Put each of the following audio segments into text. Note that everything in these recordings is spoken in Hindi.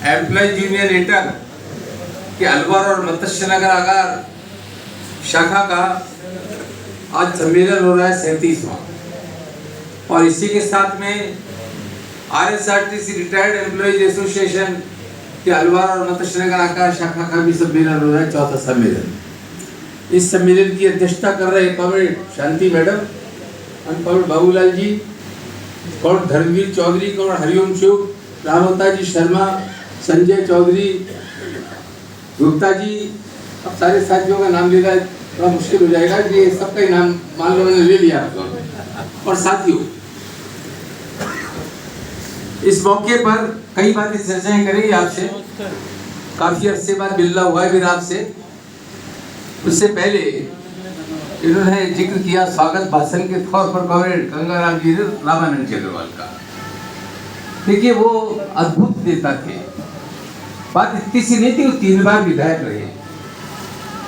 एम्प्लॉयज यूनियन एटर के अलवर और मत्स्य नगर आगार शाखा का आज सम्मेलन हो रहा है 37वां, और इसी के साथ में RSRTC रिटायर्ड एम्प्लॉयज एसोसिएशन के अलवर और मत्स्य नगर आगार शाखा का भी सम्मेलन हो रहा है, 4था सम्मेलन। इस सम्मेलन की अध्यक्षता कर रहे कॉमरेड शांति madam, comrade Babulal ji, comrade Dharmveer Chaudhary, comrade Hariom Shiv, रामवता जी शर्मा, संजय चौधरी, गुप्ता जी। अब सारे साथियों का नाम लेना थोड़ा मुश्किल हो जाएगा, ये सबका ही नाम मान लो मैंने ले लिया आपको। और साथियों, इस मौके पर कई बातें चर्चाएं करेंगे आपसे, काफी अरसे बाद मिलना हुआ है फिर आपसे। उससे पहले इन्होंने जिक्र किया स्वागत भाषण के तौर पर कॉमरेड गंगाराम जी रामानंद अग्रवाल का। देखिए वो अद्भुत नेता थे, बात इतनी सी नहीं थी, वो 3 बार विधायक रहे।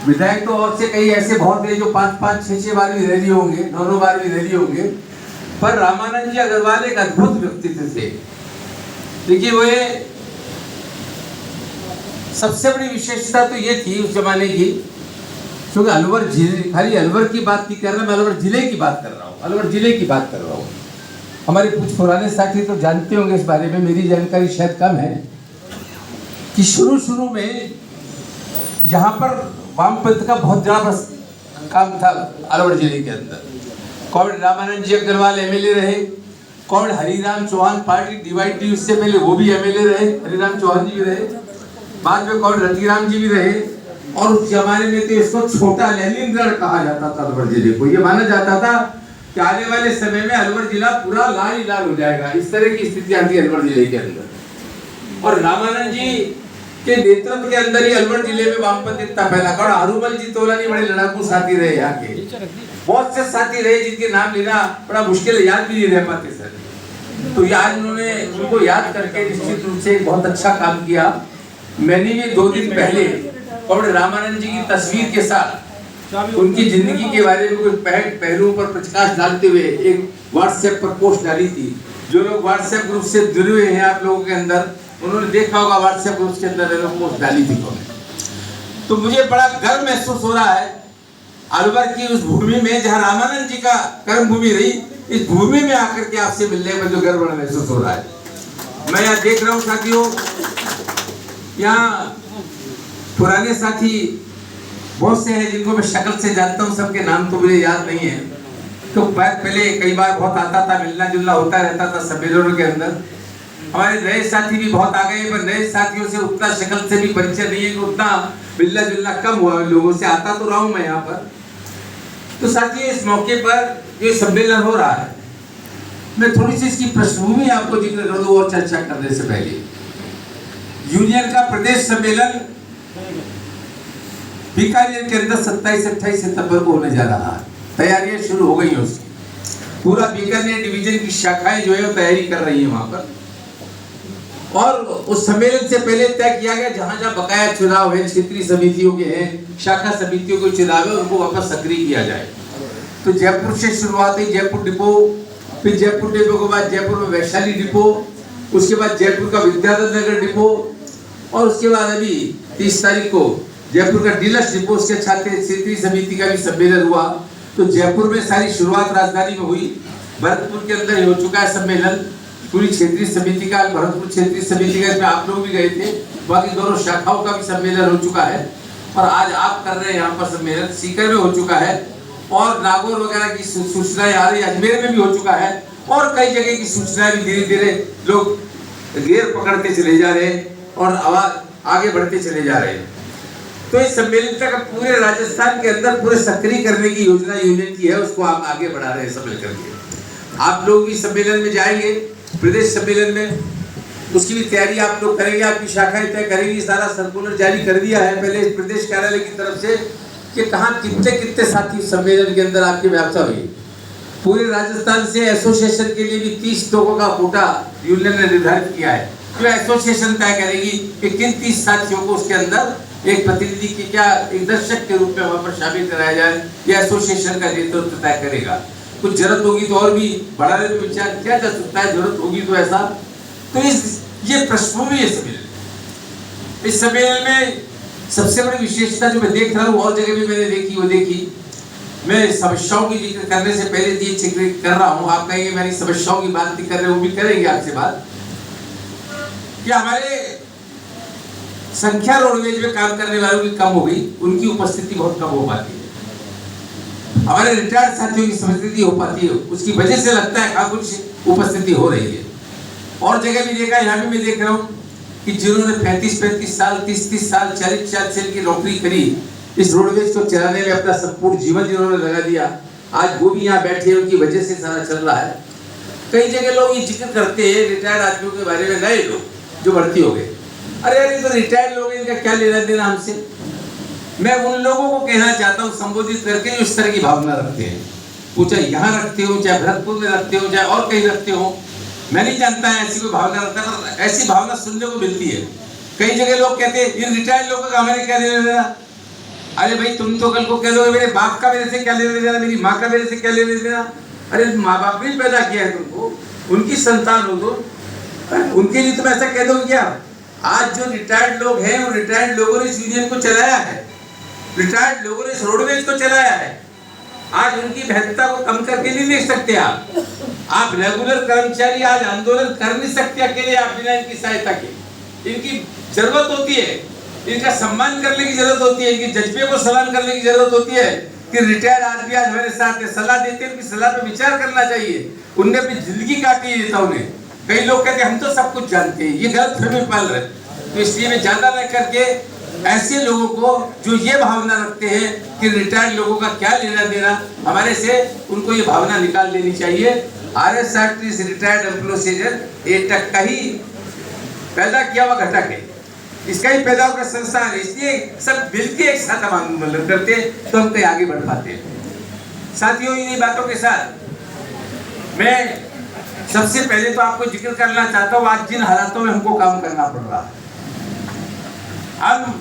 विधायक तो और से कई ऐसे बहुत थे जो 5-5, 6-6 बार भी रह लिए होंगे, 9 बार भी रह लिए होंगे, पर रामानंद जी अग्रवाल एक अद्भुत व्यक्तित्व थे। देखिए वो सबसे बड़ी विशेषता तो ये थी उस जमाने की, क्योंकि अलवर जिले, खाली अलवर की बात नहीं कर रहा मैं, अलवर जिले की बात कर रहा हूँ, अलवर जिले की बात कर रहा हूँ। हमारे कुछ पुराने साथी तो जानते होंगे इस बारे में, मेरी जानकारी शायद कम है, कि शुरू में यहाँ पर वामपंथ का बहुत ज़्यादा काम था अलवर जिले के अंदर। कॉमरेड रामानंद जी अग्रवाल MLA रहे, comrade Hariram Chauhan, party divide थी उससे पहले वो भी MLA रहे, हरिराम चौहान जी भी रहे, बाद में कॉमरेड रतिराम जी भी रहे। और उस जमाने में तो इसको छोटा लेनिनग्राड कहा जाता था अलवर जिले को। ये माना जाता था कि आने वाले समय में अलवर जिला पूरा लाल ही लाल हो जाएगा, इस तरह की स्थिति आती है अलवर जिले के अंदर। और रामानंद जी के नेतृत्व के अंदर ही अलवर जिले में वामपंथ इतना फैला। और हरुमल जी तोलानी बड़े लड़ाकू साथी रहे, यहाँ के बहुत से साथी रहे जिनके नाम लेना बड़ा मुश्किल है, याद भी नहीं रह पाते सर। तो आज उन्होंने उनको याद करके निश्चित रूप से बहुत अच्छा काम किया। मैंने भी 2 दिन पहले कॉमरेड रामानंद जी की तस्वीर के साथ उनकी जिंदगी के बारे में कुछ पहलुओं पर प्रकाश डालते हुए एक व्हाट्सएप पर पोस्ट डाली थी। जो लोग व्हाट्सएप ग्रुप से जुड़े हुए हैं आप लोगों के अंदर, उन्होंने देखा होगा व्हाट्सएप ग्रुप के अंदर पोस्ट डाली थी। तो मुझे बड़ा गर्व महसूस हो रहा है अलवर की उस भूमि में जहाँ रामानंद जी का कर्म भूमि रही, इस भूमि में आकर के आपसे मिलने में जो गर्व महसूस हो रहा है। मैं यहाँ देख रहा हूँ साथियों, यहाँ पुराने साथी बहुत से हैं जिनको मैं शक्ल से जानता हूँ, सबके नाम तो मुझे याद नहीं है। तो पहले कई बार बहुत आता था, मिलना जुलना होता रहता था सम्मेलनों के अंदर। हमारे नए साथी भी बहुत आ गए, पर नए साथियों से उतना शक्ल से भी परिचय नहीं है, कि उतना मिलना जुलना कम हुआ लोगों से। आता तो रहा हूँ मैं यहाँ पर। तो साथियों, इस मौके पर ये सम्मेलन हो रहा है, मैं थोड़ी सी इसकी पृष्ठभूमि आपको जिक्र कर दूं और चर्चा करने से पहले। यूनियन का प्रदेश सम्मेलन बीकानेर के अंदर 27-28 सितंबर को होने जा रहा है। तैयारियां शुरू हो गई हैं उसकी। पूरा बीकानेर डिवीजन की शाखाएं जो है वो तैयारी कर रही है वहां पर। और उस सम्मेलन से पहले तय किया गया जहां जहां बकाया चुनाव है, क्षेत्रीय समितियों के हैं, शाखा समितियों के चुनाव है, उनको वापस सक्रिय किया जाए। तो जयपुर से शुरुआत हुई, जयपुर डिपो, फिर जयपुर डिपो के बाद जयपुर में वैशाली डिपो, उसके बाद जयपुर का विद्याधर नगर डिपो, और उसके बाद अभी 30 तारीख को जयपुर का डीलक्स डिपो, उसके छात्र क्षेत्रीय समिति का भी सम्मेलन हुआ। तो जयपुर में सारी शुरुआत राजधानी में हुई, भरतपुर के अंदर हो चुका है सम्मेलन पूरी क्षेत्रीय समिति का, भरतपुर क्षेत्रीय समिति का, इसमें आप लोग भी गए थे। बाकी दोनों शाखाओं का भी सम्मेलन हो चुका है, और आज आप कर रहे हैं यहाँ पर सम्मेलन। सीकर में हो चुका है, और नागौर वगैरह की सूचनाएं आ रही है, अजमेर में भी हो चुका है, और कई जगह की सूचनाएं भी धीरे धीरे लोग घेर पकड़ते चले जा रहे हैं और आवाज आगे बढ़ते चले जा रहे हैं। तो इस सम्मेलन तक पूरे राजस्थान के अंदर पूरे सक्रिय करने की योजना यूनियन की है, उसको आप आगे बढ़ा रहे हैं सब मिलकर के। आप लोग इस सम्मेलन में जाएंगे, प्रदेश सम्मेलन में, उसकी भी तैयारी आप लोग करेंगे, आपकी शाखाएं तय करेंगी। सारा सर्कुलर जारी कर दिया है पहले इस प्रदेश कार्यालय की तरफ से कि कहाँ कितने कितने साथी सम्मेलन के अंदर आपकी व्यवस्था हुई। पूरे राजस्थान से एसोसिएशन के लिए भी 30 लोगों का कोटा यूनियन ने निर्धारित किया है। तो एसोसिएशन तय करेगी कि किन 30 साथियों को उसके अंदर एक प्रतिनिधि की क्या एक दर्शक के रूप में वहां पर शामिल कराया जाए, यह एसोसिएशन का नेतृत्व तय करेगा। कुछ जरूरत होगी तो और भी बढ़ाने में विचार किया जा सकता है, जरूरत होगी तो ऐसा। तो ये पृष्ठभूमि है सम्मेलन। इस सम्मेलन में सबसे बड़ी विशेषता जो मैं देख रहा हूँ, और जगह भी मैंने देखी, मैं समस्याओं की जिक्र करने से पहले ये जिक्र कर रहा हूँ। आप कहेंगे मैंने समस्याओं की बात नहीं कर रहे, वो भी करेंगे आपसे बात, कि हमारे संख्या रोडवेज में काम करने वालों की कम हो गई, उनकी उपस्थिति बहुत कम हो पाती है। हमारे रिटायर्ड साथियों की उपस्थिति हो पाती है, उसकी वजह से लगता है कुछ उपस्थिति हो रही है। और जगह भी देखा, यहाँ भी मैं देख रहा हूँ कि जिन्होंने 35-35 साल, 30-30 साल, 40-40 साल की नौकरी करी, इस रोडवेज को चलाने में अपना संपूर्ण जीवन जिन्होंने लगा दिया, आज वो भी यहाँ बैठे हैं, उनकी वजह से सारा चल रहा है। कई जगह लोग ये जिक्र करते हैं रिटायर्ड आदमियों के बारे में, नए लोग जो भर्ती हो गए, अरे यार ये तो रिटायर्ड लोग हैं, इनका क्या लेना देना हमसे। मैं उन लोगों को कहना चाहता हूँ संबोधित करके जो इस तरह की भावना रखते हैं, वो चाहे यहाँ रखते हो, चाहे भरतपुर में रखते हो, चाहे और कहीं रखते हो, मैं नहीं जानता है ऐसी कोई भावना रखता है, ऐसी भावना सुनने को मिलती है। कई जगह लोग कहते हैं इन रिटायर्ड लोगों का हमारे क्या लेना देना। अरे भाई तुम तो कल को कह दोगे मेरे बाप का मेरे से क्या लेना देना, मेरी माँ का मेरे से क्या लेना देना। अरे माँ बाप ने पैदा किया है तुमको, उनकी संतान हो तो, उनके लिए तुम ऐसा कह दोगे क्या। आज जो रिटायर्ड लोग हैं, वो रिटायर्ड लोगों ने इस यूनियन को चलाया है, रिटायर्ड लोगों ने इस रोडवेज को चलाया है। आज उनकी महत्ता को कम करके नहीं देख सकते आप रेगुलर कर्मचारी आज आंदोलन कर नहीं सकते अकेले, आप बिना इनकी सहायता के। इनकी जरूरत होती है, इनका सम्मान करने की जरूरत होती है, इनके जज्बे को सलाम करने की जरूरत होती है कि रिटायर्ड आदमी आज हमारे साथ है, सलाह देते हैं, उनकी सलाह पे विचार करना चाहिए। उनने अपनी जिंदगी काटी है नेताओं ने। कई लोग कहते हैं हम तो सब कुछ जानते हैं, ये गलत फहमी पाल रहे। तो इसलिए मैं ज्यादा रह करके ऐसे लोगों को जो ये भावना रखते हैं कि रिटायर्ड लोगों का क्या लेना देना हमारे से, उनको ये भावना निकाल देनी चाहिए। RSRT रिटायर्ड एम्प्लॉयज एटक का ही पैदा किया हुआ घटक है, इसका ही पैदा हुआ संस्थान है। इसलिए सब मिलकर एक साथ हम आंदोलन करते हैं तो हम कहीं आगे बढ़ पाते हैं। साथियों, इन्हीं बातों के साथ मैं सबसे पहले तो आपको जिक्र करना चाहता हूँ आज जिन हालातों में हमको काम करना पड़ रहा है। अब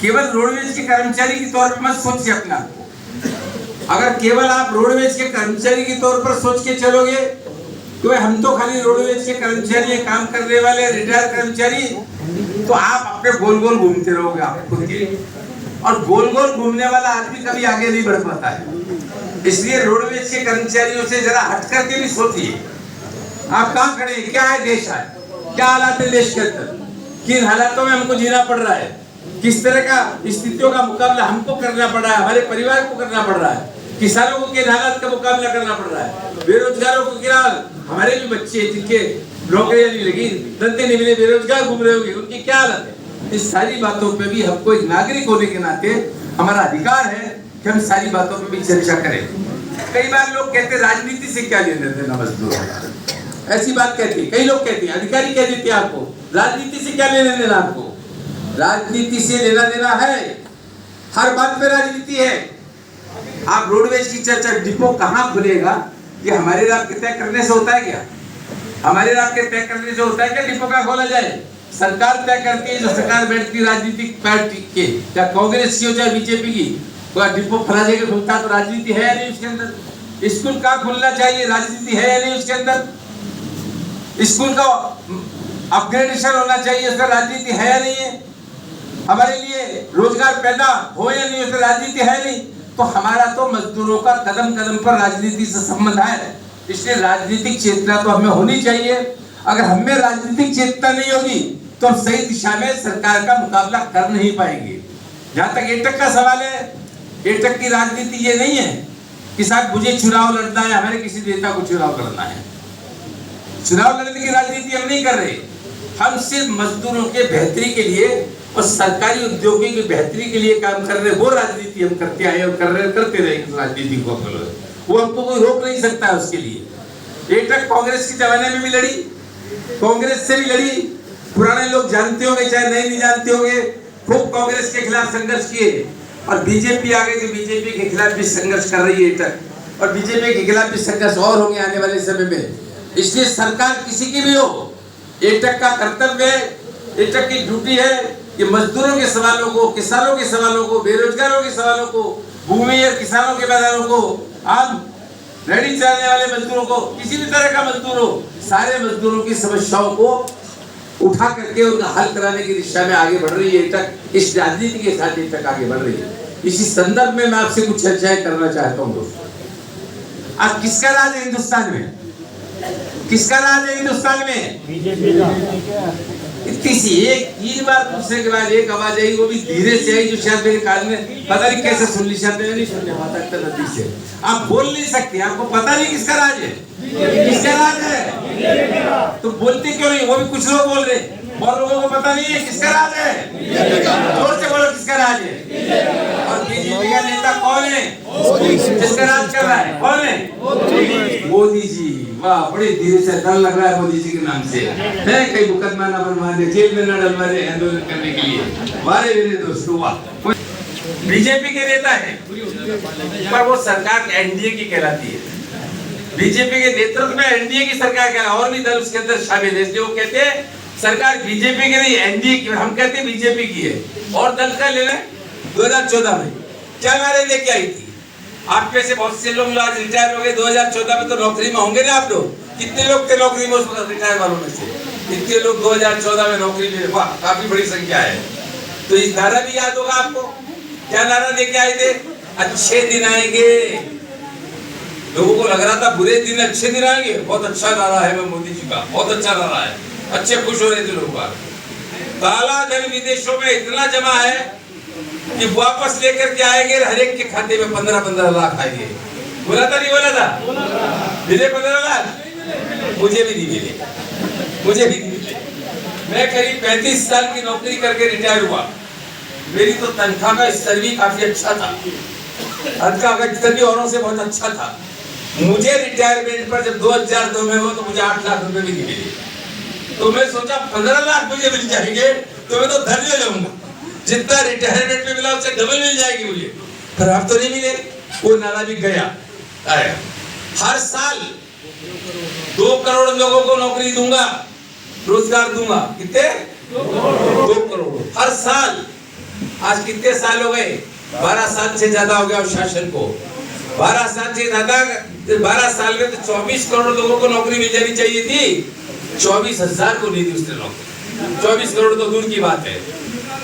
केवल रोडवेज के कर्मचारी के तौर पर मत सोचिए अपने आप को। अगर केवल आप रोडवेज के कर्मचारी के तौर पर सोच के चलोगे तो हम तो खाली रोडवेज के कर्मचारी, काम करने वाले रिटायर्ड कर्मचारी, तो आप अपने गोल गोल घूमते रहोगे आप खुद के, और गोल गोल घूमने वाला आदमी कभी आगे नहीं बढ़ पाता है। इसलिए रोडवेज के कर्मचारियों से जरा हट करके भी सोचिए आप कहाँ खड़े हैं, क्या है देश, है क्या हालात है देश के अंदर, किन हालातों में हमको जीना पड़ रहा है, किस तरह का स्थितियों का मुकाबला हमको करना पड़ रहा है, हमारे परिवार को करना पड़ रहा है, किसानों को किन हालात का मुकाबला करना पड़ रहा है, बेरोजगारों को क्या, हमारे भी बच्चे जिनके नौकरियां नहीं लगी, धंधे नहीं मिले, बेरोजगार घूम रहे होंगे, उनकी क्या हालत है। इस सारी बातों पे भी हमको एक नागरिक होने के नाते हमारा अधिकार है कि हम सारी बातों पे भी चर्चा करें। कई बार लोग कहते हैं राजनीति से क्या लेना देना मजदूरों का, ऐसी बात कहते हैं, कई लोग कहते हैं, अधिकारी कह देते हैं आपको राजनीति से क्या लेना देना। आपको राजनीति से लेना देना है, हर बात पे राजनीति है। आप रोडवेज की चर्चा, डिपो कहाँ खुलेगा ये हमारे रात के तय करने से होता है क्या, हमारे रात के तय करने से होता है क्या डिपो का खोला जाए। सरकार तय करती है, जो सरकार बैठती राजनीतिक पार्टी के, चाहे कांग्रेस की हो चाहे बीजेपी की, डिपो खुला जगह खुलता तो राजनीति है या नहीं उसके अंदर। स्कूल कहाँ खुलना चाहिए, राजनीति है या नहीं उसके अंदर। स्कूल का अपग्रेडेशन होना चाहिए, उसका राजनीति है या नहीं है। हमारे लिए रोजगार पैदा हो या नहीं, उसका राजनीति है नहीं। तो हमारा तो मजदूरों का कदम कदम पर राजनीति से संबंध है। इसलिए राजनीतिक चेतना तो हमें होनी चाहिए। अगर हमें राजनीतिक चेतना नहीं होगी तो हम सही दिशा में सरकार का मुकाबला कर नहीं पाएंगे। जहाँ तक एटक का सवाल है, एटक की राजनीति ये नहीं है कि साहब मुझे चुनाव लड़ना है, हमारे किसी नेता को चुनाव लड़ना है। चुनाव लड़ने की राजनीति हम नहीं कर रहे, हम सिर्फ मजदूरों के बेहतरी के लिए और सरकारी उद्योगों की बेहतरी के लिए काम कर रहे। वो राजनीति हम करते आए और करते रहे राजनीति को। वो हमको कोई रोक नहीं सकता है उसके लिए। एटक कांग्रेस के जमाने में भी लड़ी, कांग्रेस से भी लड़ी, पुराने लोग जानते होंगे चाहे नहीं जानते होंगे, खूब कांग्रेस के खिलाफ संघर्ष किए। और बीजेपी आ गई तो बीजेपी के खिलाफ भी संघर्ष कर रही है एटक, और बीजेपी के खिलाफ भी संघर्ष और होंगे आने वाले समय में। इसलिए सरकार किसी की भी हो, एटक का कर्तव्य है, एटक की ड्यूटी है कि मजदूरों के सवालों को, किसानों के सवालों को, बेरोजगारों के सवालों को, भूमि और किसानों के मैदानों को, आम रेडी चलाने वाले मजदूरों को, किसी भी तरह का मजदूर हो, सारे मजदूरों की समस्याओं को उठा करके उनका हल कराने की दिशा में आगे बढ़ रही है, तक इस राजनीति के साथ तक आगे बढ़ रही है। इसी संदर्भ में मैं आपसे कुछ चर्चाएं करना चाहता हूं दोस्तों। आज किसका राज है हिंदुस्तान में? किसका राज है हिंदुस्तान में? बीजेपी का। इतनी सी एक तीन बार पूछने के बाद एक आवाज आई, वो भी धीरे से आई, जो शायद मेरे कान में पता नहीं कैसे सुन ली, शायद मैंने नहीं सुनने पाता इतना नजदीक से। आप बोल नहीं सकते, आपको पता नहीं किसका राज है, किसका राज है, तो बोलते क्यों नहीं? वो भी कुछ लोग बोल रहे, और लोगों को पता नहीं है किसका राज है। जोर से बोलो किसका राज है। और बीजेपी का नेता कौन है जिसका राज कर रहा है? कौन है? मोदी जी। वाह, बड़े धीरे से डर लग रहा है मोदी जी के नाम से। है कहीं मुकदमा ना बनवा दे, जेल में ना डलवा दे आंदोलन करने के लिए। वारे मेरे दोस्तों, वाह। बीजेपी के नेता है पर वो सरकार एनडीए की कहलाती है। बीजेपी के नेतृत्व में एनडीए की सरकार क्या, और भी दल उसके अंदर शामिल है, इसलिए वो कहते हैं सरकार बीजेपी की नहीं एनडीए की। हम कहते हैं बीजेपी की है। और दल का ले लें 2014 में क्या नारे लेके आई थी? आप में से बहुत से लोग आज रिटायर हो गए, 2014 में तो नौकरी में होंगे ना आप लोग। कितने लोग थे नौकरी में उस वक्त रिटायर वालों में से? कितने लोग 2014 में नौकरी में? वाह, काफी बड़ी संख्या है। तो इस नारा भी याद होगा आपको। क्या नारा लेके आए थे? अच्छे दिन आएंगे। लोगों को लग रहा था बुरे दिन अच्छे दिन आएंगे। बहुत अच्छा नारा है मोदी जी का, बहुत अच्छा नारा है, अच्छे खुश हो रहे थे लोग। काला धन विदेशों में इतना जमा है कि वापस लेकर के आएंगे, हर एक के खाते में 15-15 लाख आएंगे। बोला था नहीं बोला था? मिले 15 लाख? मुझे भी नहीं मिले, मुझे भी नहीं मिले। मैं करीब 35 साल की नौकरी करके रिटायर हुआ। मेरी तो तनख्वाह का स्तर भी काफी अच्छा था, तनख्वाह का स्तर भी औरों से बहुत अच्छा था। मुझे रिटायरमेंट पर जब 2002 में हुआ तो मुझे 8 लाख रुपए भी नहीं मिले। तो मैं सोचा 15 लाख मुझे मिल जाएंगे तो मैं तो धन्य जाऊंगा, जितना रिटायरमेंट में मिला उससे डबल मिल जाएगी मुझे। पर अब तो नहीं मिले, वो नारा भी गया आया। हर साल 2 करोड़ लोगों को नौकरी दूंगा, रोजगार दूंगा। कितने? 2 करोड़ हर साल। आज कितने साल हो गए? 12 साल से ज्यादा हो गया उस शासन को। 12 साल से ज्यादा, 12 साल में तो 24 करोड़ लोगों को नौकरी मिल जानी चाहिए थी। 24,000 को नहीं दी उसने नौकरी। 24 करोड़ तो दूर की बात है।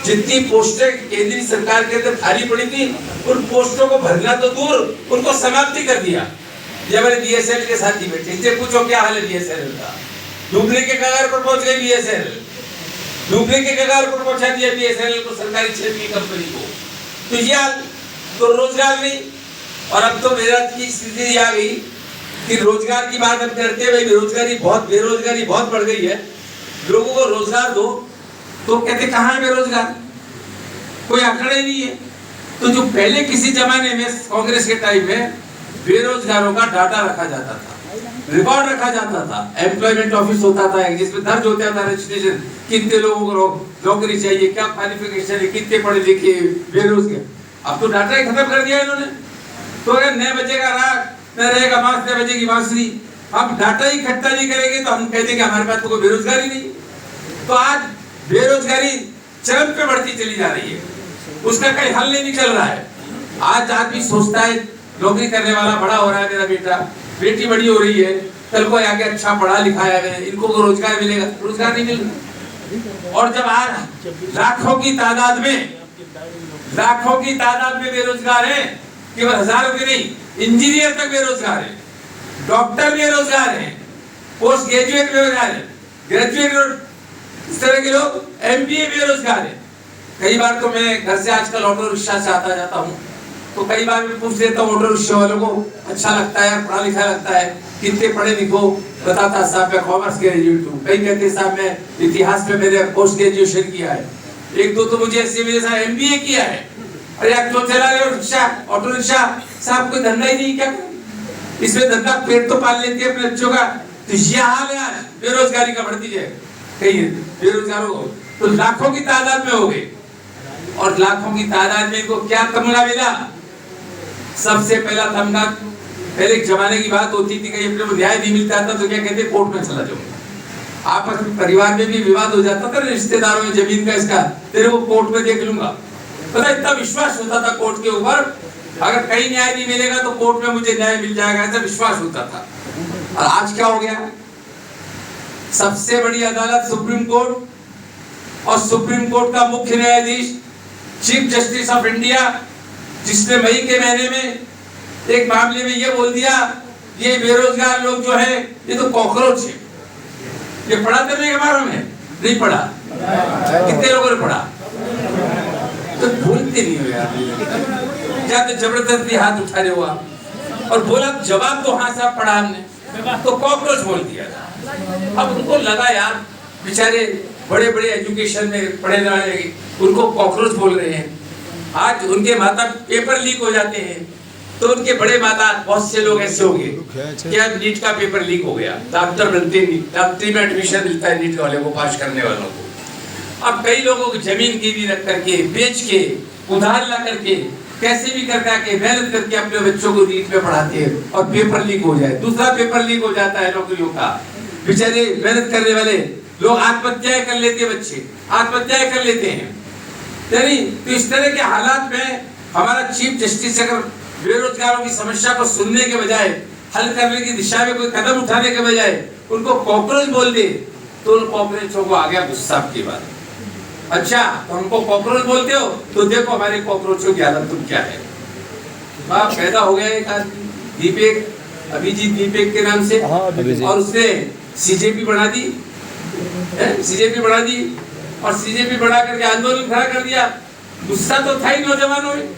जितनी पोस्टें केंद्रीय सरकार के अंदर खाली पड़ी थी, उन पोस्टों को भरना तो दूर, उनको समाप्ति कर दिया। ये हमारे बीएसएल के साथी बैठे, इनसे पूछो क्या हाल है बीएसएल का। डूबने के कगार पर पहुंच गई बीएसएल, डूबने के कगार पर पहुंचा दिया बीएसएल को, सरकारी क्षेत्र की कंपनी को। तो ये तो रोजगार नहीं। और अब तो मेरा की स्थिति आ गई कि रोजगार की बात हम करते हैं, बेरोजगारी बहुत बढ़ गई है। लोगों को रोजगार दो तो कहते कहाँ है बेरोजगार, कोई आंकड़ा ही नहीं है। तो जो पहले किसी जमाने में कांग्रेस के टाइम में बेरोजगारों का डाटा रखा जाता था, रिकॉर्ड रखा जाता था, एम्प्लॉयमेंट ऑफिस होता था जिसमें दर्ज होता था रजिस्ट्रेशन, कितने लोगों को नौकरी चाहिए, क्या क्वालिफिकेशन है, कितने पढ़े लिखे, बेरोजगार। अब तो डाटा ही खत्म कर दिया इन्होंने। तो अगर 9 बजेगा राग, न रहेगा बांस, 9 बजे की बांसुरी। अब डाटा ही इकट्ठा नहीं करेंगे तो हम कहते कि हमारे पास तो कोई बेरोजगारी नहीं। तो आज बेरोजगारी चरम पे बढ़ती चली जा रही है, उसका कहीं हल नहीं निकल रहा है। आज आदमी सोचता है नौकरी करने वाला बड़ा हो रहा है, मेरा बेटा, बेटी बड़ी हो रही है, कल को आगे अच्छा पढ़ा लिखा है, इनको को रोजगार मिलेगा, रोजगार नहीं मिल रहा। और जब आज लाखों की तादाद में बेरोजगार है, केवल हजारों के नहीं, इंजीनियर तक बेरोजगार है, डॉक्टर बेरोजगार है, पोस्ट ग्रेजुएट बेरोजगार है, ग्रेजुएट इस तरह के लोग, एमबीए बेरोजगार है। कई बार तो मैं घर से आजकल ऑटो रिक्शा से आता जाता हूँ, तो कई बार मैं पूछ लेता हूँ ऑटो रिक्शा वालों को, अच्छा लगता है, पढ़ा लिखा लगता है, कितने पढ़े लिखो? बताता साहब मैं कॉमर्स ग्रेजुएट हूँ। कई कहते साहब मैं इतिहास में मैंने पोस्ट ग्रेजुएशन किया है। एक दो तो मुझे ऐसे मेरे साथ एमबीए किया है। अरे आप तो चला रहे हो रिक्शा, ऑटो रिक्शा, साहब कोई धंधा ही नहीं, क्या इसमें धंधा, पेट तो पाल लेते हैं अपने बच्चों का। तो ये हाल है आज बेरोजगारी का बढ़ती है। कहीं बेरोजगारों को तो लाखों की तादाद में हो गए, और लाखों की तादाद में इनको क्या तमगा मिला? सबसे पहला तमगा, पहले एक जमाने की बात होती थी, कहीं अपने को न्याय नहीं मिलता था तो क्या कहते, कोर्ट में चला जाऊंगा। आपस में परिवार में भी विवाद हो जाता था, रिश्तेदारों में जमीन का, इसका तेरे को कोर्ट में देख लूंगा। पता इतना विश्वास होता था कोर्ट के ऊपर, अगर कहीं न्याय नहीं मिलेगा तो कोर्ट में मुझे न्याय मिल जाएगा, ऐसा विश्वास होता था। और आज क्या हो गया? सबसे बड़ी अदालत सुप्रीम कोर्ट और सुप्रीम कोर्ट का मुख्य न्यायाधीश चीफ जस्टिस ऑफ इंडिया, जिसने मई के महीने में एक मामले में ये बोल दिया ये बेरोजगार लोग जो है ये तो कॉकरोच है। ये पढ़ा करने के बारे में नहीं पढ़ा? कितने लोगों ने पढ़ा? तो भूलते नहीं हो यार, क्या तो जबरदस्ती हाथ उठा रहे हो आप और बोला जवाब तो हाँ साहब पढ़ा हमने, तो कॉकरोच बोल दिया। अब उनको लगा यार बेचारे बड़े बड़े एजुकेशन में पढ़े वाले उनको कॉकरोच बोल रहे हैं। आज उनके माता पेपर लीक हो जाते हैं तो उनके बड़े माता बहुत से लोग ऐसे हो गए क्या नीट का पेपर लीक हो गया, डॉक्टर बनते नहीं, डॉक्टरी में एडमिशन मिलता है नीट वाले को, पास करने वालों को। अब कई लोगों को जमीन गिरवी रख करके बेच के उधार ला करके कैसे भी करके मेहनत करके अपने बच्चों को नीट में पढ़ाते हैं और पेपर लीक हो जाए, दूसरा पेपर लीक हो जाता है नौकरियों का। बेचारे मेहनत करने वाले लोग आत्महत्याएं कर लेते हैं, बच्चे आत्महत्याएं कर लेते हैं। यानी तो इस तरह के हालात में हमारा चीफ जस्टिस अगर बेरोजगारों की समस्या को सुनने के बजाय हल करने की दिशा में कोई कदम उठाने के बजाय उनको कॉकरोच बोल दे तो उन कॉकरोचों को आ गया गुस्सा की बात। अच्छा तो हमको कॉकरोच बोलते हो तो देखो हमारे कॉकरोचों की हालत तुम क्या है। बाप पैदा हो गया एक आदमी दीपेक, अभिजीत दीपेक के नाम से, और उसने सीजेपी बना दी, सीजेपी बना दी और सीजेपी बना करके आंदोलन खड़ा कर दिया। गुस्सा तो था ही नौजवानों में,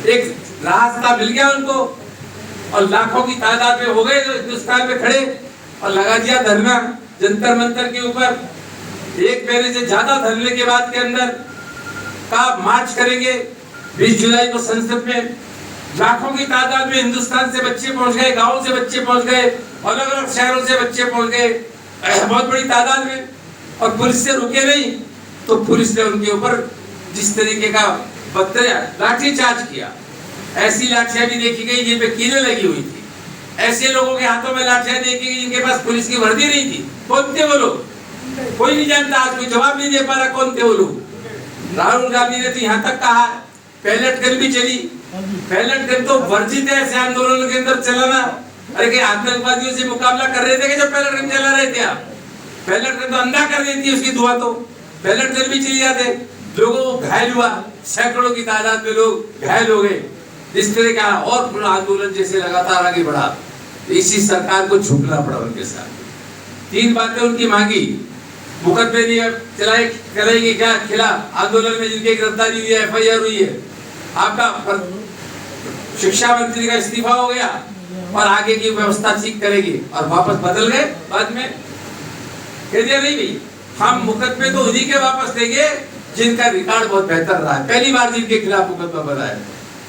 एक रास्ता मिल गया उनको और लाखों की तादाद में हो गए हिंदुस्तान में खड़े और लगा दिया धरना जंतर मंतर के ऊपर। एक महीने से ज्यादा धरने के बाद के अंदर का मार्च करेंगे 20 जुलाई को संसद में। लाखों की तादाद में हिंदुस्तान से बच्चे पहुंच गए, गांवों से बच्चे पहुंच गए, अलग अलग शहरों से बच्चे पहुंच गए बहुत बड़ी तादाद में, और पुलिस से रुके नहीं तो पुलिस ने उनके ऊपर जिस तरीके का लाठीचार्ज किया, ऐसी लाठियां भी देखी गई जिन पे कीलें लगी हुई थी, ऐसे लोगों के हाथों में लाठियां देखी गई जिनके पास पुलिस की वर्दी नहीं थी। कौन थे वो लोग? कोई नहीं जानता, आज कोई जवाब नहीं दे पा रहा कौन थे वो लोग। राहुल गांधी ने तो यहाँ तक कहा पैलेट गन भी चली, पैलेट गन तो वर्जित है ऐसे आंदोलन के अंदर चलाना। अरे क्या आतंकवादियों से मुकाबला कर रहे थे कि जो पैलेट गन चला रहे थे आप? पैलेट गन तो अंधा कर देती है उसकी धुआं, तो पैलेट गन भी चली जाते, लोगों को घायल हुआ, सैकड़ों की तादाद में लोग घायल हो गए। इस तरह का और पूरा आंदोलन जैसे लगातार आगे बढ़ा, इसी सरकार को झुकना पड़ा उनके साथ। 3 बातें उनकी मांगी, मुकदमे नहीं चलाएंगे क्या खिलाफ आंदोलन में जिनकी गिरफ्तारी हुई है, FIR हुई है, आपका शिक्षा मंत्री का इस्तीफा हो गया और आगे की व्यवस्था ठीक करेगी, और वापस बदल गए बाद में। कह दिया नहीं भाई हम मुकदमे तो उन्हीं के वापस देंगे जिनका रिकॉर्ड बहुत बेहतर रहा है, पहली बार जिनके खिलाफ मुकदमा बना है,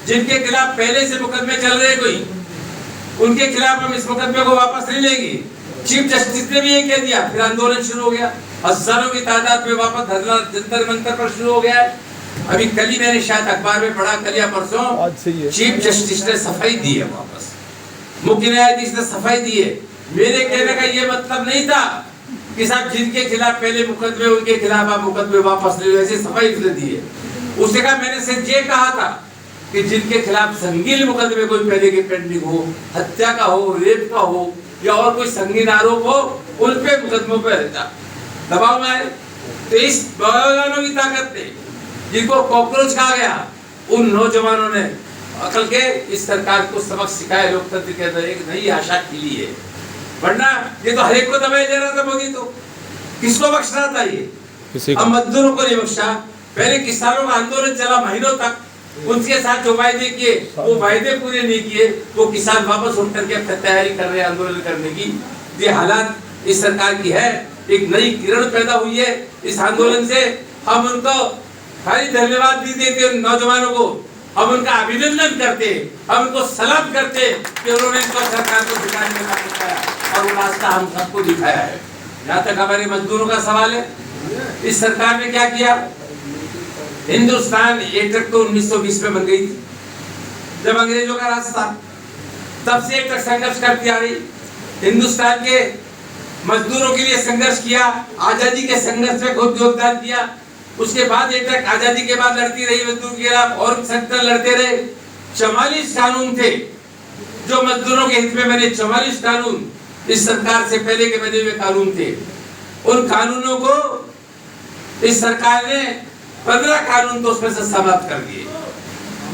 जिनके खिलाफ पहले से मुकदमे चल रहे कोई, उनके खिलाफ हम इस मुकदमे को वापस नहीं लेंगे। चीफ जस्टिस ने भी ये कह दिया, फिर आंदोलन शुरू हो गया, हजारों की तादाद में वापस धरना जंतर मंतर पर शुरू हो गया है। अभी कल ही मैंने शायद अखबार में पढ़ा, कल या परसों चीफ जस्टिस ने सफाई दी है, वापस मुख्य न्यायाधीश ने सफाई दी है। मेरे कहने का ये मतलब नहीं था कि साहब जिनके खिलाफ पहले मुकदमे उनके खिलाफ आप मुकदमे वापस ले लो, ऐसी सफाई उसने दी है। उसने कहा मैंने सिर्फ ये कहा था कि जिनके खिलाफ संगीन मुकदमे कोई पहले के पेंडिंग हो, हत्या का हो, रेप का हो या और कोई संगीन आरोप हो, उन पे मुकदमों पे रहता दबाव में आए। तो इस नौजवानों की ताकत ने, जिनको कॉकरोच कहा गया, उन नौजवानों ने अकल के इस सरकार को सबक सिखाया, लोकतंत्र के अंदर एक नई आशा खिली है। वरना ये तो हर एक को दबाया जा रहा था मोदी, तो किसको बख्श रहा था ये? अब मजदूरों को नहीं बख्शा, पहले किसानों का आंदोलन चला महीनों तक, उनके साथ जो वायदे किए वो वायदे पूरे नहीं किए, वो किसान वापस उठ करके अब तैयारी कर रहे हैं आंदोलन करने की। ये हालात इस सरकार की है। एक नई किरण पैदा हुई है इस आंदोलन से। हम उनको खाली धन्यवाद भी देते उन नौजवानों को, हम उनका अभिनंदन करते, हम उनको सलाम करते कि उन्होंने इनको सरकार को दिखाने का काम किया और वो रास्ता हम सबको दिखाया है। जहाँ तक हमारे मजदूरों का सवाल है, इस सरकार ने क्या किया? हिंदुस्तान एटक तो 1920 में बन गई थी, जब अंग्रेजों का राज था, तब से एटक संघर्ष करती आ रही। हिंदुस्तान के मजदूरों के लिए संघर्ष किया, आजादी के संघर्ष में खुद योगदान दिया। उसके बाद एटक आजादी के बाद लड़ती रही मजदूर के खिलाफ, और संगठन लड़ते रहे। 44 कानून थे जो मजदूरों के हित में बने, 44 कानून इस सरकार से पहले के बने हुए कानून थे, उन कानूनों को इस सरकार ने 15 कानून तो उसमें से समाप्त कर दिए।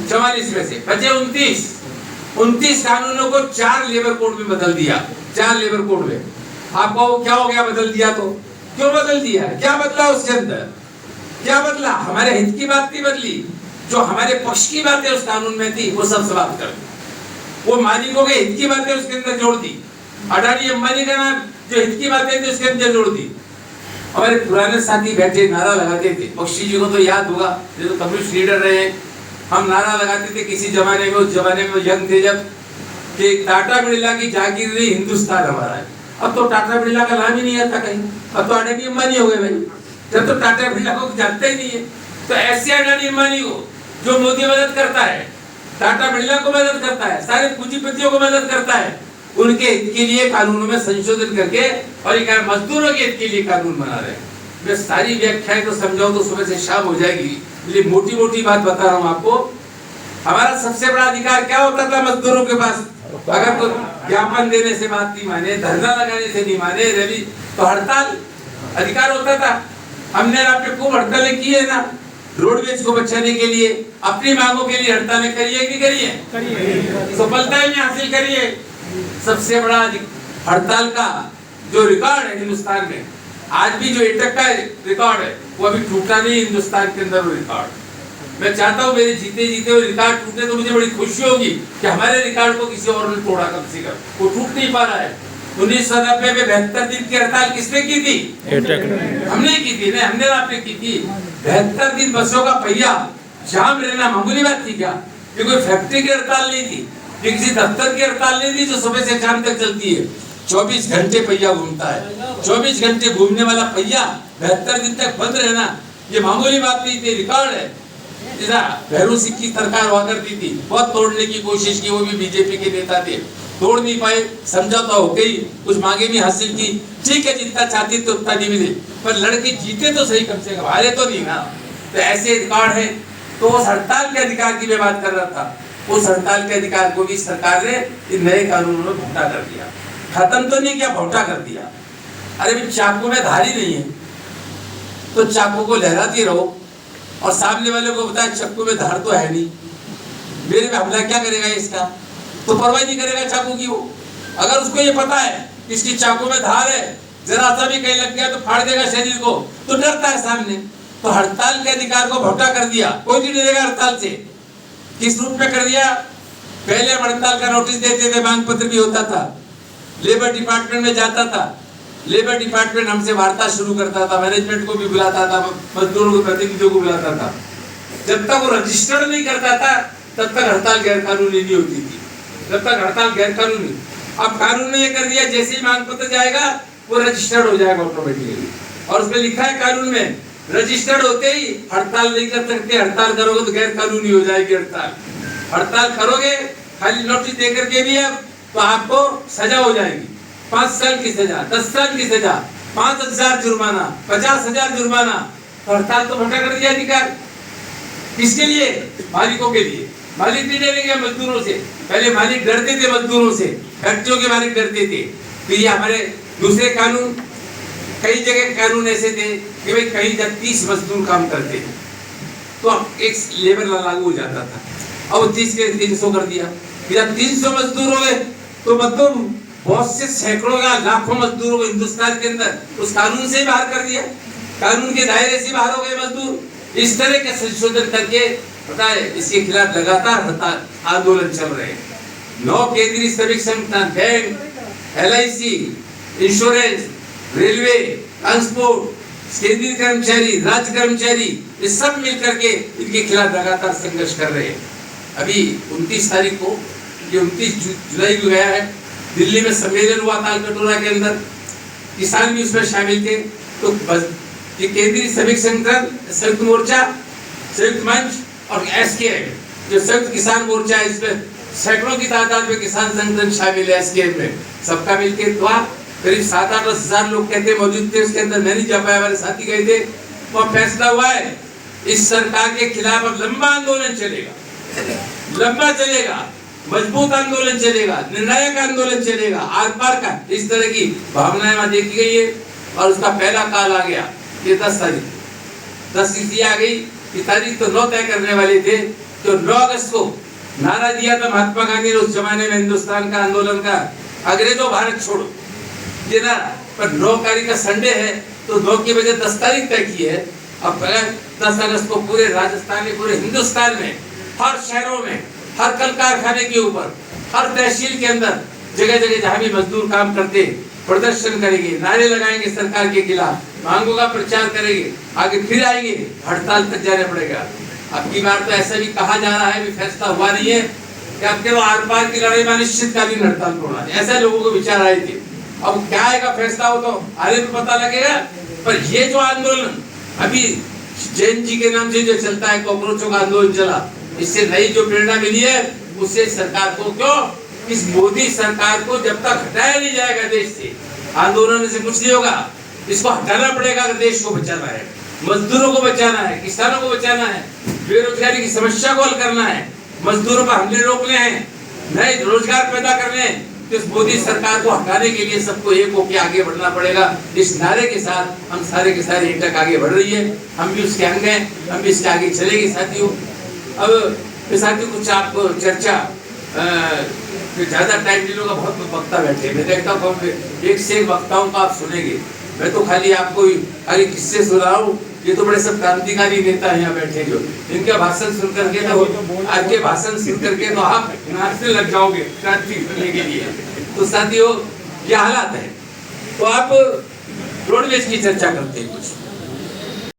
44 में से बचे 29 कानूनों को 4 लेबर कोड में बदल दिया। 4 लेबर कोड में आपको क्या हो गया? बदल दिया तो क्यों बदल दिया? क्या बदला उसके अंदर? क्या बदला? हमारे हित की बात नहीं बदली, जो हमारे पक्ष की बातें उस कानून में थी वो सब समाप्त कर दी। वो मालिकों के हित की बातें उसके अंदर जोड़ दी। अडानी अंबानी का नाम जो हित की बातें थी उसके अंदर जोड़ दी। हमारे पुराने साथी बैठे नारा लगाते थे, बख्शी जी को तो याद होगा, ये तो कम्युनिस्ट लीडर रहे। हम नारा लगाते थे किसी जमाने में, उस जमाने में यंग थे जब, कि टाटा बिरला की जागीर नहीं, हिंदुस्तान हमारा है। अब तो टाटा बिरला का नाम ही नहीं आता कहीं, अब तो अडानी अंबानी हो गए भाई। जब तो टाटा बिरला को जानते ही नहीं है, तो ऐसे अडानी अंबानी को जो मोदी मदद करता है, टाटा बिरला को मदद करता है, सारे पूंजीपतियों को मदद करता है, उनके हित के लिए कानूनों में संशोधन करके और ये मजदूरों के हित के लिए कानून बना रहे हैं। मैं सारी व्याख्याएं तो समझाऊं तो सुबह से शाम हो जाएगी, इसलिए मोटी मोटी बात बता रहा हूं आपको। हमारा सबसे बड़ा अधिकार क्या होता था मजदूरों के पास? अगर तो ज्ञापन देने से बात नहीं माने, धरना लगाने से नहीं माने, रैली तो हड़ताल अधिकार होता था। हमने आपने खूब हड़तालें की है ना, रोडवेज को बचाने के लिए, अपनी मांगों के लिए हड़तालें करिए कि करिए, सफलता भी हासिल करिए। सबसे बड़ा हड़ताल का जो रिकॉर्ड है हिंदुस्तान में, आज भी जो एटक का रिकॉर्ड है वो अभी टूटा नहीं हिंदुस्तान के अंदर वो रिकॉर्ड। मैं चाहता हूँ मेरे जीते जीते हुए रिकॉर्ड टूटे तो मुझे बड़ी खुशी होगी कि हमारे रिकॉर्ड को किसी और ने तोड़ा कम से कम, वो टूट नहीं पा रहा है। 1990 में 72 दिन की हड़ताल किसने की थी? हमने की थी ना, हमने आपने की थी। 72 दिन बसों का पहिया जाम रहना मामूली बात थी क्या? ये कोई फैक्ट्री की हड़ताल नहीं थी, ये किसी दफ्तर की हड़ताल नहीं थी जो सुबह से शाम तक चलती है। 24 घंटे पहिया घूमता है, 24 घंटे घूमने वाला पहिया 72 दिन तक बंद रहना ये मामूली बात नहीं थी, रिकॉर्ड है। भैरू सिंह की सरकार हुआ करती थी, बहुत तोड़ने की कोशिश की, वो भी बीजेपी के नेता थे, तोड़ नहीं पाए, समझौता हो गई, कुछ मांगे भी हासिल की, ठीक है जितना चाहती थी उतना नहीं मिले, पर लड़के जीते तो सही कम से कम, हारे तो नहीं ना। तो ऐसे रिकॉर्ड है। तो उस हड़ताल के अधिकार की मैं बात कर रहा था, उस हड़ताल के अधिकार को भी सरकार ने इन नए कानूनों में भुट्टा कर दिया। खत्म तो नहीं किया, भुट्टा कर दिया। अरे भी चाकू में धारी नहीं है तो चाकू को लहराती रहो और सामने वाले को बताया चाकू में धार तो है नहीं, मेरे पे हमला क्या करेगा इसका, तो परवाह नहीं करेगा चाकू की। वो अगर उसको ये पता है इसकी चाकू में धार है, जरा सा भी कहीं लग गया तो फाड़ देगा शरीर को, तो डरता है सामने। तो हड़ताल के अधिकार को भुट्टा कर दिया, कोई नहीं डरेगा हड़ताल से। किस रूप में कर दिया? पहले हम हड़ताल का नोटिस देते थे, मांग पत्र भी होता था, लेबर डिपार्टमेंट में जाता था, लेबर डिपार्टमेंट हमसे वार्ता शुरू करता था, मैनेजमेंट को भी बुलाता था, मजदूरों के प्रतिनिधियों को बुलाता था। जब तक वो रजिस्टर्ड नहीं करता था तब तक हड़ताल गैर कानूनी नहीं होती थी, जब तक हड़ताल गैर कानूनी। अब कानून ने ये कर दिया जैसे ही मांग पत्र जाएगा वो रजिस्टर्ड हो जाएगा ऑटोमेटिकली, और उसमें लिखा है कानून में रजिस्टर्ड होते ही हड़ताल नहीं कर सकते, हड़ताल करोगे तो गैर कानूनी हो जाएगी हड़ताल। हड़ताल करोगे खाली नोटिस देकर के भी अब तो आपको सजा हो जाएगी, 5 साल की सजा, 10 साल की सजा, 5,000 जुर्माना, 50,000 जुर्माना। तो हड़ताल तो भुट्टा कर दिया अधिकार। किसके लिए? मालिकों के लिए। मालिक नहीं डरेंगे मजदूरों से, पहले मालिक डरते थे मजदूरों से, फैक्ट्रियों के मालिक डरते थे। तो ये हमारे दूसरे कानून, कई जगह कानून ऐसे थे कि भाई कहीं जब 30 मजदूर काम करते थे तो एक लेबर लागू हो जाता था, अब 30 के 300 कर दिया। जब 300 मजदूर हो गए तो मतलब बहुत से सैकड़ों या लाखों मजदूरों को हिंदुस्तान के अंदर उस कानून से बाहर कर दिया, कानून के दायरे से बाहर हो गए मजदूर। इस तरह के संशोधन करके पता है इसके खिलाफ लगातार आंदोलन चल रहे हैं। 9 केंद्रीय श्रमिक संगठन, bank, LIC, insurance, railway, transport, केंद्रीय कर्मचारी, राज्य कर्मचारी, ये सब मिलकर के इनके खिलाफ लगातार संघर्ष कर रहे हैं। अभी 29 तारीख को, ये 29 जुलाई को गया है, दिल्ली में सम्मेलन हुआ तालकटोरा के अंदर, किसान भी उसमें शामिल थे। तो ये केंद्रीय श्रमिक संगठन, संयुक्त मोर्चा, संयुक्त मंच और SKM जो संयुक्त किसान मोर्चा है, इसमें सैकड़ों की तादाद में किसान संगठन शामिल है SKM में, सबका मिलकर हुआ। करीब 7-8 हजार लोग कहते मौजूद थे उसके अंदर, मैं नहीं जा पाया, हमारे साथी गए थे। वो फैसला हुआ है इस सरकार के खिलाफ अब लंबा आंदोलन चलेगा, लंबा चलेगा। मजबूत आंदोलन चलेगा, निर्णायक आंदोलन चलेगा, आर पार का, इस तरह की भावनाएं वहां देखी गई है। और उसका पहला काल आ गया, ये 10 तारीख 10 तिथि आ गई। इस तारीख तो 9 तय करने वाले थे, तो 9 अगस्त को नारा दिया था महात्मा गांधी ने उस जमाने में हिंदुस्तान का आंदोलन का, अंग्रेजों भारत छोड़ो, ये ना। पर 9 तारीख का संडे है, तो 9 की वजह 10 तारीख तय की है। अब 10 अगस्त को पूरे राजस्थान में, पूरे हिंदुस्तान में, हर शहरों में, हर कल कारखाने के ऊपर, हर तहसील के अंदर, जगह जगह जहां भी मजदूर काम करते, प्रदर्शन करेंगे, नारे लगाएंगे सरकार के खिलाफ, मांगों का प्रचार करेंगे, आगे फिर आएंगे, हड़ताल तक जाना पड़ेगा। अब की बार तो ऐसा भी कहा जा रहा है, भी फैसला हुआ नहीं है कि अब के आर पार की लड़ाई में अनिश्चितकालीन हड़ताल तोड़ना है, ऐसा लोगों को विचार आए थे। अब क्या आएगा फैसला, हो तो आगे में पता लगेगा। पर ये जो आंदोलन अभी जैन जी के नाम से जो चलता है, कॉकरोचों का आंदोलन चला, इससे नई जो प्रेरणा मिली है, उससे सरकार को, क्यों इस मोदी सरकार को जब तक हटाया नहीं जाएगा देश से, आंदोलन से कुछ नहीं होगा। इसको हटाना पड़ेगा अगर देश को बचाना है, मजदूरों को बचाना है, किसानों को बचाना है, बेरोजगारी की समस्या को हल करना है, मजदूरों पर हमले रोकने हैं, नए रोजगार पैदा करने हैं। तो इस मोदी सरकार को हटाने के लिए सबको एक होकर आगे बढ़ना पड़ेगा। इस नारे के साथ हम सारे के सारे एक तक आगे बढ़ रही है, हम भी उसके अंग हैं, हम भी इसके आगे चलेंगे साथियों। अब साथियों कुछ आपको चर्चा, ज्यादा टाइम नहीं होगा, बहुत वक्ता बैठे, मैं देखता हूँ एक से एक वक्ताओं का आप सुनेंगे, मैं तो खाली आपको खाली किस्से सुना रहा हूँ। ये तो बड़े सब क्रांतिकारी नेता यहाँ बैठे, जो इनका भाषण सुन करके तो आपके भाषण सुन करके तो आप नाचने लग जाओगे क्रांति करने के लिए। तो साथियों ये हालात है। तो आप रोडवेज की चर्चा करते हैं कुछ,